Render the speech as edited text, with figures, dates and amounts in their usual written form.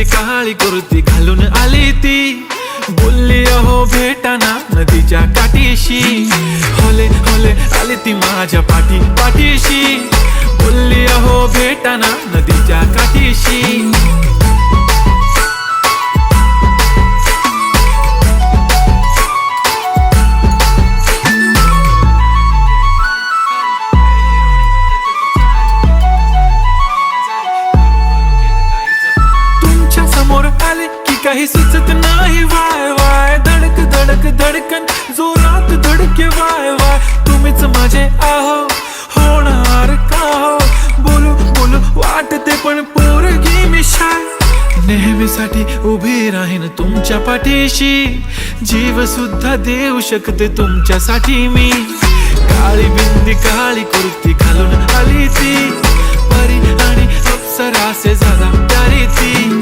बिंदी काळी कुर्ती घालून आली ती, बोलली अहो भेटाना नदीच्या काठीशी, होले होले आली ती माझ्या पाठीशी, बोलली अहो भेटाना नदीच्या काठीशी. तुमच्या समोर आले की काही सुचत नाही, वाय वाय धडक धडक धडकन जोरात धडके, वाय वाय तुम्हीच माझे आहो, होणार का हो, बोलू बोलू वाटते पण पोरगी मी शाय, नेहमीसाठी उभी राहीन तुमच्या पाठीशी, जीव सुद्धा देऊ शकते तुमच्यासाठी मी. काळी बिंदी काळी कुर्ती घालून आली ती, परी आणि अप्सरा से ज्यादा प्यारी थी.